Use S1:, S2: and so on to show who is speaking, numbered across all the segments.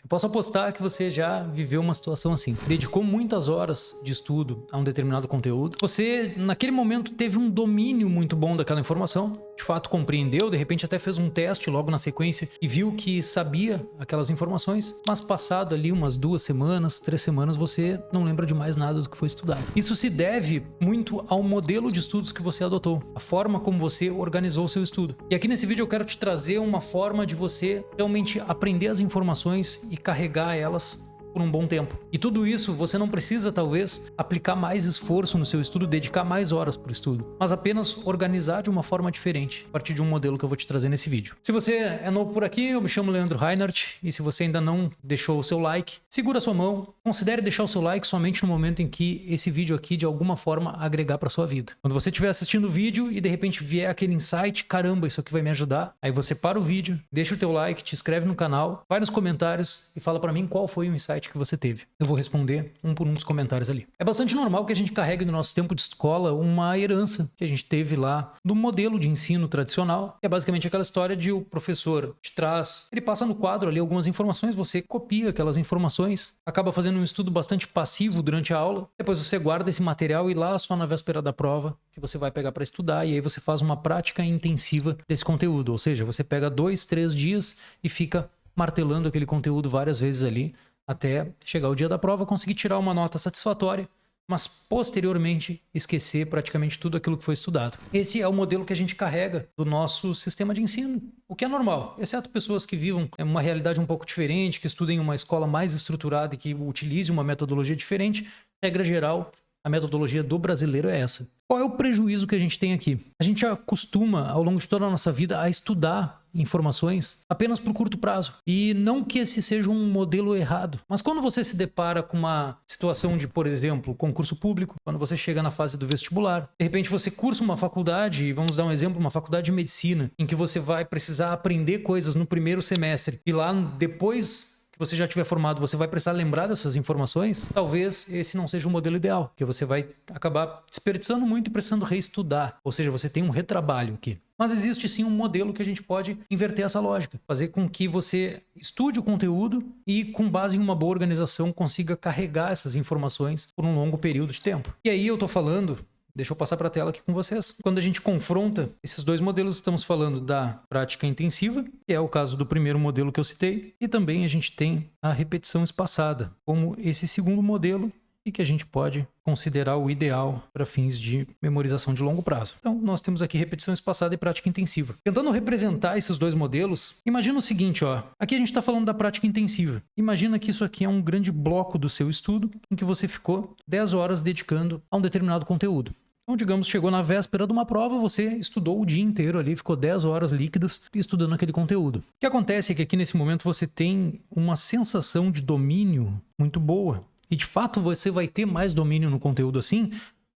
S1: Eu posso apostar que você já viveu uma situação assim. Dedicou muitas horas de estudo a um determinado conteúdo. Você, naquele momento, teve um domínio muito bom daquela informação. De fato, compreendeu, de repente até fez um teste logo na sequência e viu que sabia aquelas informações. Mas passado ali umas 2 semanas, 3 semanas, você não lembra de mais nada do que foi estudado. Isso se deve muito ao modelo de estudos que você adotou. A forma como você organizou o seu estudo. E aqui nesse vídeo eu quero te trazer uma forma de você realmente aprender as informações e carregar elas por um bom tempo. E tudo isso você não precisa, talvez, aplicar mais esforço no seu estudo, dedicar mais horas para o estudo, mas apenas organizar de uma forma diferente, a partir de um modelo que eu vou te trazer nesse vídeo. Se você é novo por aqui, eu me chamo Leandro Reinhardt, e se você ainda não deixou o seu like, segura a sua mão, considere deixar o seu like somente no momento em que esse vídeo aqui, de alguma forma, agregar para sua vida. Quando você estiver assistindo o vídeo e de repente vier aquele insight, caramba, isso aqui vai me ajudar, aí você para o vídeo, deixa o teu like, te inscreve no canal, vai nos comentários e fala para mim qual foi o insight que você teve. Eu vou responder um por um nos comentários ali. É bastante normal que a gente carregue no nosso tempo de escola uma herança que a gente teve lá do modelo de ensino tradicional, que é basicamente aquela história de o professor te traz, ele passa no quadro ali algumas informações, você copia aquelas informações, acaba fazendo um estudo bastante passivo durante a aula, depois você guarda esse material e lá só na véspera da prova que você vai pegar para estudar, e aí você faz uma prática intensiva desse conteúdo, ou seja, você pega 2, 3 dias e fica martelando aquele conteúdo várias vezes ali, até chegar o dia da prova, conseguir tirar uma nota satisfatória, mas posteriormente esquecer praticamente tudo aquilo que foi estudado. Esse é o modelo que a gente carrega do nosso sistema de ensino, o que é normal, exceto pessoas que vivam uma realidade um pouco diferente, que estudem em uma escola mais estruturada e que utilize uma metodologia diferente. Regra geral, a metodologia do brasileiro é essa. Qual é o prejuízo que a gente tem aqui? A gente acostuma, ao longo de toda a nossa vida, a estudar informações apenas por curto prazo. E não que esse seja um modelo errado, mas quando você se depara com uma situação de, por exemplo, concurso público, quando você chega na fase do vestibular, de repente você cursa uma faculdade, e vamos dar um exemplo, uma faculdade de medicina, em que você vai precisar aprender coisas no primeiro semestre, e lá depois que você já tiver formado, você vai precisar lembrar dessas informações, talvez esse não seja o modelo ideal, porque você vai acabar desperdiçando muito e precisando reestudar, ou seja, você tem um retrabalho aqui. Mas existe sim um modelo que a gente pode inverter essa lógica, fazer com que você estude o conteúdo e, com base em uma boa organização, consiga carregar essas informações por um longo período de tempo. E aí eu tô falando... Deixa eu passar para a tela aqui com vocês. Quando a gente confronta esses dois modelos, estamos falando da prática intensiva, que é o caso do primeiro modelo que eu citei, e também a gente tem a repetição espaçada, como esse segundo modelo e que a gente pode considerar o ideal para fins de memorização de longo prazo. Então, nós temos aqui repetição espaçada e prática intensiva. Tentando representar esses dois modelos, imagina o seguinte, ó. Aqui a gente está falando da prática intensiva. Imagina que isso aqui é um grande bloco do seu estudo, em que você ficou 10 horas dedicando a um determinado conteúdo. Então, digamos, chegou na véspera de uma prova, você estudou o dia inteiro ali, ficou 10 horas líquidas estudando aquele conteúdo. O que acontece é que aqui nesse momento você tem uma sensação de domínio muito boa. E de fato você vai ter mais domínio no conteúdo assim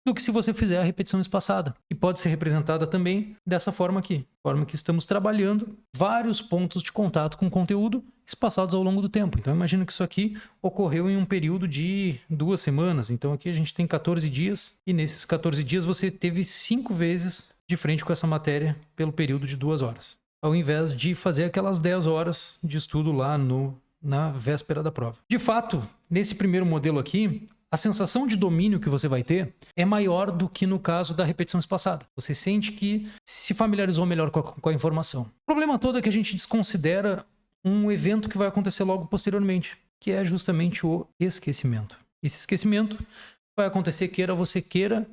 S1: do que se você fizer a repetição espaçada. E pode ser representada também dessa forma aqui. Forma que estamos trabalhando vários pontos de contato com o conteúdo espaçados ao longo do tempo. Então imagina que isso aqui ocorreu em um período de 2 semanas. Então aqui a gente tem 14 dias e nesses 14 dias você teve 5 vezes de frente com essa matéria pelo período de 2 horas. Ao invés de fazer aquelas 10 horas de estudo lá na véspera da prova. De fato, nesse primeiro modelo aqui, a sensação de domínio que você vai ter é maior do que no caso da repetição espaçada. Você sente que se familiarizou melhor com a informação. O problema todo é que a gente desconsidera um evento que vai acontecer logo posteriormente, que é justamente o esquecimento. Esse esquecimento vai acontecer queira você queira,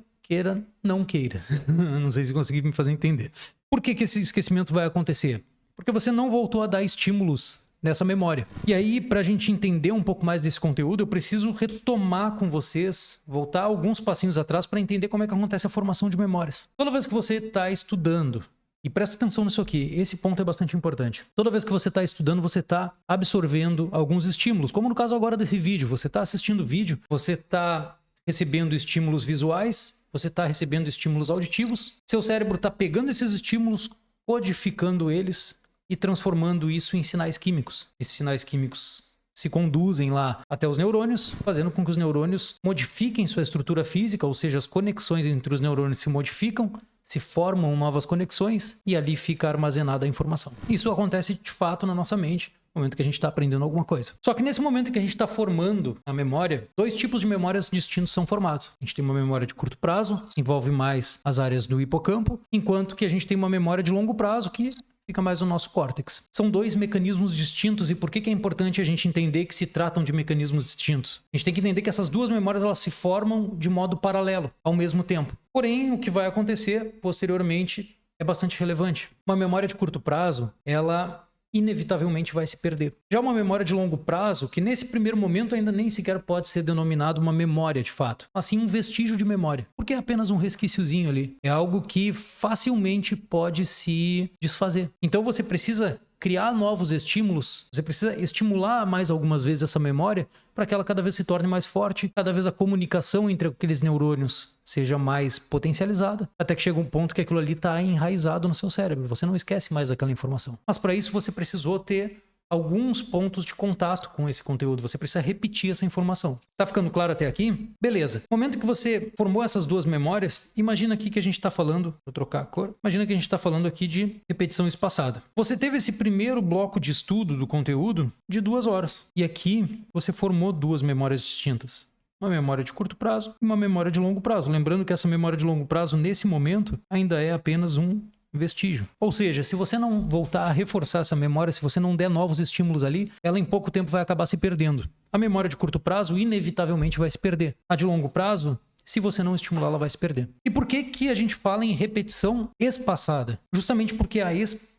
S1: não queira. Não sei se consegui me fazer entender. Por que esse esquecimento vai acontecer? Porque você não voltou a dar estímulos nessa memória. E aí, para a gente entender um pouco mais desse conteúdo, eu preciso retomar com vocês, voltar alguns passinhos atrás para entender como é que acontece a formação de memórias. Toda vez que você está estudando, e presta atenção nisso aqui, esse ponto é bastante importante. Toda vez que você está estudando, você está absorvendo alguns estímulos, como no caso agora desse vídeo. Você está assistindo o vídeo, você está recebendo estímulos visuais, você está recebendo estímulos auditivos, seu cérebro está pegando esses estímulos, codificando eles e transformando isso em sinais químicos. Esses sinais químicos se conduzem lá até os neurônios, fazendo com que os neurônios modifiquem sua estrutura física, ou seja, as conexões entre os neurônios se modificam, se formam novas conexões e ali fica armazenada a informação. Isso acontece de fato na nossa mente no momento que a gente está aprendendo alguma coisa. Só que nesse momento que a gente está formando a memória, dois tipos de memórias distintos são formados. A gente tem uma memória de curto prazo, envolve mais as áreas do hipocampo, enquanto que a gente tem uma memória de longo prazo que fica mais no nosso córtex. São dois mecanismos distintos e por que é importante a gente entender que se tratam de mecanismos distintos? A gente tem que entender que essas duas memórias elas se formam de modo paralelo, ao mesmo tempo. Porém, o que vai acontecer posteriormente é bastante relevante. Uma memória de curto prazo, ela inevitavelmente vai se perder. Já uma memória de longo prazo, que nesse primeiro momento ainda nem sequer pode ser denominado uma memória de fato, mas sim um vestígio de memória, porque é apenas um resquíciozinho ali. É algo que facilmente pode se desfazer. Então você precisa criar novos estímulos, você precisa estimular mais algumas vezes essa memória para que ela cada vez se torne mais forte, cada vez a comunicação entre aqueles neurônios seja mais potencializada, até que chega um ponto que aquilo ali está enraizado no seu cérebro, você não esquece mais daquela informação. Mas para isso você precisou ter alguns pontos de contato com esse conteúdo, você precisa repetir essa informação. Tá ficando claro até aqui? Beleza. No momento que você formou essas duas memórias, imagina aqui que a gente está falando, vou trocar a cor, imagina que a gente está falando aqui de repetição espaçada. Você teve esse primeiro bloco de estudo do conteúdo de 2 horas, e aqui você formou duas memórias distintas. Uma memória de curto prazo e uma memória de longo prazo. Lembrando que essa memória de longo prazo, nesse momento, ainda é apenas um vestígio. Ou seja, se você não voltar a reforçar essa memória, se você não der novos estímulos ali, ela em pouco tempo vai acabar se perdendo. A memória de curto prazo inevitavelmente vai se perder. A de longo prazo, se você não estimular, ela vai se perder. E por que que a gente fala em repetição espaçada? Justamente porque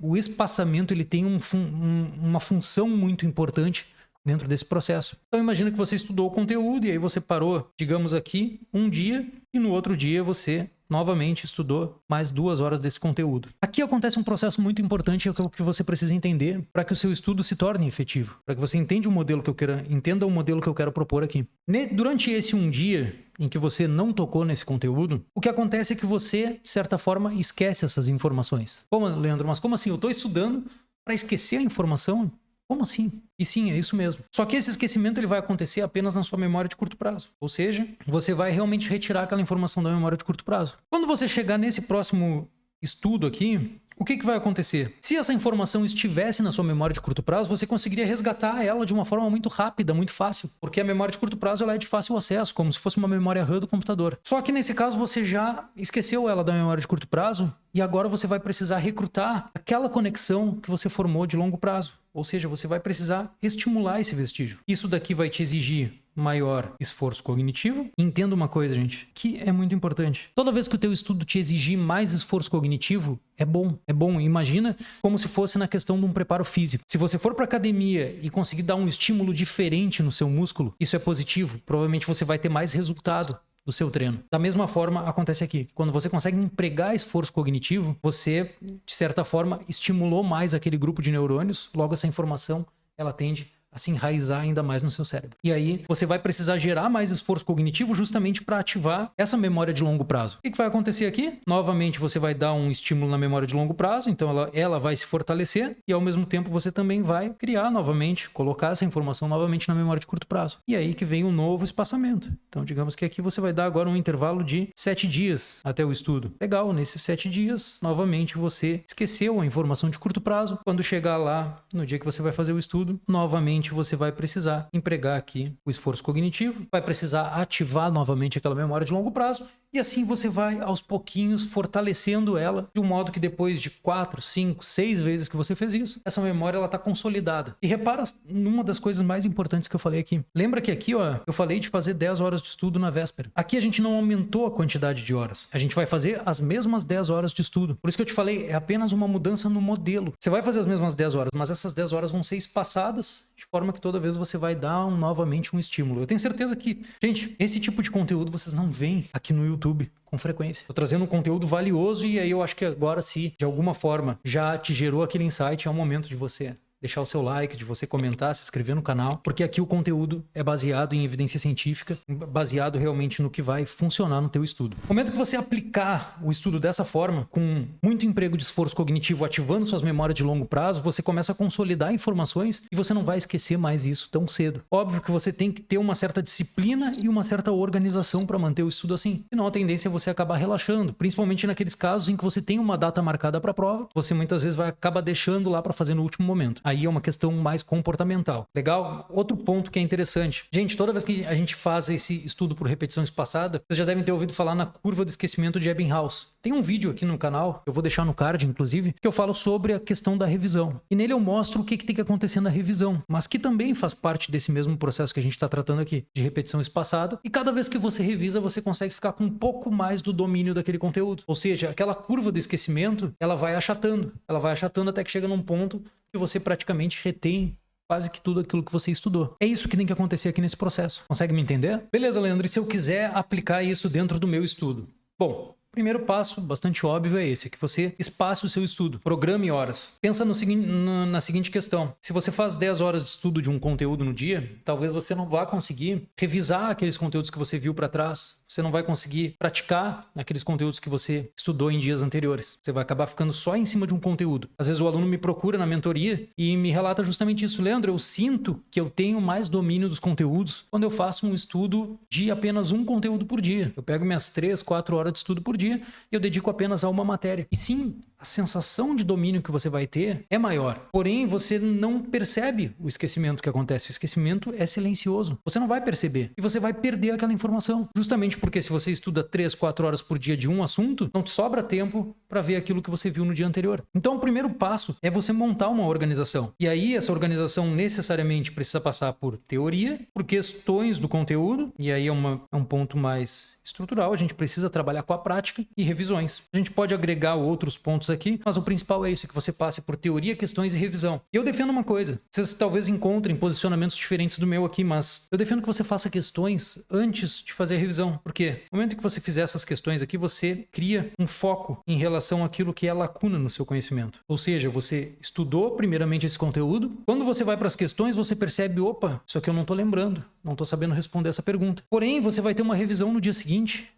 S1: o espaçamento ele tem uma função muito importante dentro desse processo. Então imagina que você estudou o conteúdo e aí você parou, digamos aqui, um dia e no outro dia você novamente estudou mais 2 horas desse conteúdo. Aqui acontece um processo muito importante que você precisa entender para que o seu estudo se torne efetivo, para que você entenda o modelo que eu quero propor aqui. Durante esse um dia em que você não tocou nesse conteúdo, o que acontece é que você, de certa forma, esquece essas informações. Como, Leandro, mas como assim? Eu estou estudando para esquecer a informação? Como assim? E sim, é isso mesmo. Só que esse esquecimento ele vai acontecer apenas na sua memória de curto prazo. Ou seja, você vai realmente retirar aquela informação da memória de curto prazo. Quando você chegar nesse próximo estudo aqui, o que vai acontecer? Se essa informação estivesse na sua memória de curto prazo, você conseguiria resgatar ela de uma forma muito rápida, muito fácil. Porque a memória de curto prazo ela é de fácil acesso, como se fosse uma memória RAM do computador. Só que nesse caso você já esqueceu ela da memória de curto prazo e agora você vai precisar recrutar aquela conexão que você formou de longo prazo. Ou seja, você vai precisar estimular esse vestígio. Isso daqui vai te exigir maior esforço cognitivo. Entenda uma coisa, gente, que é muito importante. Toda vez que o teu estudo te exigir mais esforço cognitivo, é bom. É bom. Imagina como se fosse na questão de um preparo físico. Se você for para academia e conseguir dar um estímulo diferente no seu músculo, isso é positivo. Provavelmente você vai ter mais resultado do seu treino. Da mesma forma, acontece aqui. Quando você consegue empregar esforço cognitivo, você, de certa forma, estimulou mais aquele grupo de neurônios, logo essa informação, ela tende a se enraizar ainda mais no seu cérebro. E aí, você vai precisar gerar mais esforço cognitivo justamente para ativar essa memória de longo prazo. O que vai acontecer aqui? Novamente, você vai dar um estímulo na memória de longo prazo, então ela vai se fortalecer e, ao mesmo tempo, você também vai criar novamente, colocar essa informação novamente na memória de curto prazo. E aí que vem um novo espaçamento. Então, digamos que aqui você vai dar agora um intervalo de 7 dias até o estudo. Legal, nesses 7 dias, novamente, você esqueceu a informação de curto prazo. Quando chegar lá, no dia que você vai fazer o estudo, novamente, você vai precisar empregar aqui o esforço cognitivo, vai precisar ativar novamente aquela memória de longo prazo e assim você vai aos pouquinhos fortalecendo ela de um modo que depois de 4, 5, 6 vezes que você fez isso, essa memória ela está consolidada. E repara numa das coisas mais importantes que eu falei aqui. Lembra que aqui, ó, eu falei de fazer 10 horas de estudo na véspera. Aqui a gente não aumentou a quantidade de horas. A gente vai fazer as mesmas 10 horas de estudo. Por isso que eu te falei, é apenas uma mudança no modelo. Você vai fazer as mesmas 10 horas, mas essas 10 horas vão ser espaçadas de forma que toda vez você vai dar novamente um estímulo. Eu tenho certeza que, gente, esse tipo de conteúdo vocês não veem aqui no YouTube com frequência. Tô trazendo um conteúdo valioso e aí eu acho que agora, se de alguma forma já te gerou aquele insight, é o momento de você deixar o seu like, de você comentar, se inscrever no canal, porque aqui o conteúdo é baseado em evidência científica, baseado realmente no que vai funcionar no teu estudo. No momento que você aplicar o estudo dessa forma, com muito emprego de esforço cognitivo, ativando suas memórias de longo prazo, você começa a consolidar informações e você não vai esquecer mais isso tão cedo. Óbvio que você tem que ter uma certa disciplina e uma certa organização para manter o estudo assim, senão a tendência é você acabar relaxando, principalmente naqueles casos em que você tem uma data marcada para a prova, você muitas vezes vai acabar deixando lá para fazer no último momento. Aí Aí é uma questão mais comportamental. Legal? Outro ponto que é interessante. Gente, toda vez que a gente faz esse estudo por repetição espaçada, vocês já devem ter ouvido falar na curva do esquecimento de Ebbinghaus. Tem um vídeo aqui no canal, eu vou deixar no card, inclusive, que eu falo sobre a questão da revisão. E nele eu mostro o que tem que acontecer na revisão, mas que também faz parte desse mesmo processo que a gente está tratando aqui, de repetição espaçada. E cada vez que você revisa, você consegue ficar com um pouco mais do domínio daquele conteúdo. Ou seja, aquela curva do esquecimento, ela vai achatando. Ela vai achatando até que chega num ponto que você praticamente retém quase que tudo aquilo que você estudou. É isso que tem que acontecer aqui nesse processo. Consegue me entender? Beleza, Leandro. E se eu quiser aplicar isso dentro do meu estudo? Bom, o primeiro passo, bastante óbvio, é esse, que você espace o seu estudo, programe horas. Pensa na seguinte questão: se você faz 10 horas de estudo de um conteúdo no dia, talvez você não vá conseguir revisar aqueles conteúdos que você viu para trás, você não vai conseguir praticar aqueles conteúdos que você estudou em dias anteriores. Você vai acabar ficando só em cima de um conteúdo. Às vezes o aluno me procura na mentoria e me relata justamente isso: Leandro, eu sinto que eu tenho mais domínio dos conteúdos quando eu faço um estudo de apenas um conteúdo por dia. Eu pego minhas 3, 4 horas de estudo por dia e eu dedico apenas a uma matéria. E sim, a sensação de domínio que você vai ter é maior. Porém, você não percebe o esquecimento que acontece. O esquecimento é silencioso. Você não vai perceber. E você vai perder aquela informação. Justamente porque se você estuda 3, 4 horas por dia de um assunto, não te sobra tempo para ver aquilo que você viu no dia anterior. Então, o primeiro passo é você montar uma organização. E aí, essa organização necessariamente precisa passar por teoria, por questões do conteúdo, e aí é um ponto mais estrutural. A gente precisa trabalhar com a prática e revisões. A gente pode agregar outros pontos aqui, mas o principal é isso, que você passe por teoria, questões e revisão. E eu defendo uma coisa: vocês talvez encontrem posicionamentos diferentes do meu aqui, mas eu defendo que você faça questões antes de fazer a revisão. Por quê? No momento que você fizer essas questões aqui, você cria um foco em relação àquilo que é lacuna no seu conhecimento. Ou seja, você estudou primeiramente esse conteúdo. Quando você vai para as questões, você percebe: opa, isso aqui eu não estou lembrando, não estou sabendo responder essa pergunta. Porém, você vai ter uma revisão no dia seguinte,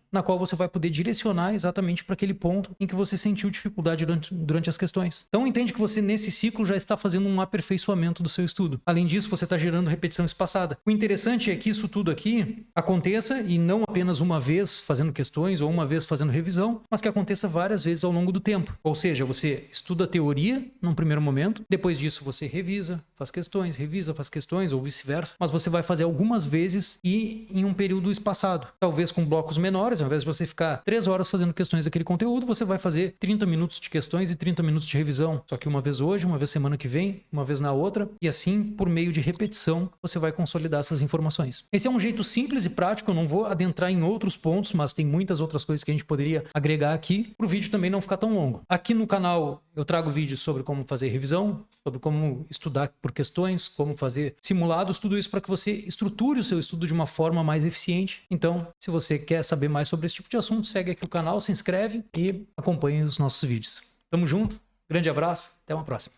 S1: na qual você vai poder direcionar exatamente para aquele ponto em que você sentiu dificuldade durante as questões. Então entende que você nesse ciclo já está fazendo um aperfeiçoamento do seu estudo. Além disso, você está gerando repetição espaçada. O interessante é que isso tudo aqui aconteça, e não apenas uma vez fazendo questões ou uma vez fazendo revisão, mas que aconteça várias vezes ao longo do tempo. Ou seja, você estuda a teoria num primeiro momento, depois disso você revisa, faz questões ou vice-versa, mas você vai fazer algumas vezes e em um período espaçado, talvez com blocos menores. Ao invés de você ficar 3 horas fazendo questões daquele conteúdo, você vai fazer 30 minutos de questões e 30 minutos de revisão. Só que uma vez hoje, uma vez semana que vem, uma vez na outra, e assim, por meio de repetição, você vai consolidar essas informações. Esse é um jeito simples e prático. Eu não vou adentrar em outros pontos, mas tem muitas outras coisas que a gente poderia agregar aqui, para o vídeo também não ficar tão longo. Aqui no canal eu trago vídeos sobre como fazer revisão, sobre como estudar por questões, como fazer simulados, tudo isso para que você estruture o seu estudo de uma forma mais eficiente. Então, se você quer saber mais sobre esse tipo de assunto, segue aqui o canal, se inscreve e acompanhe os nossos vídeos. Tamo junto, grande abraço, até uma próxima.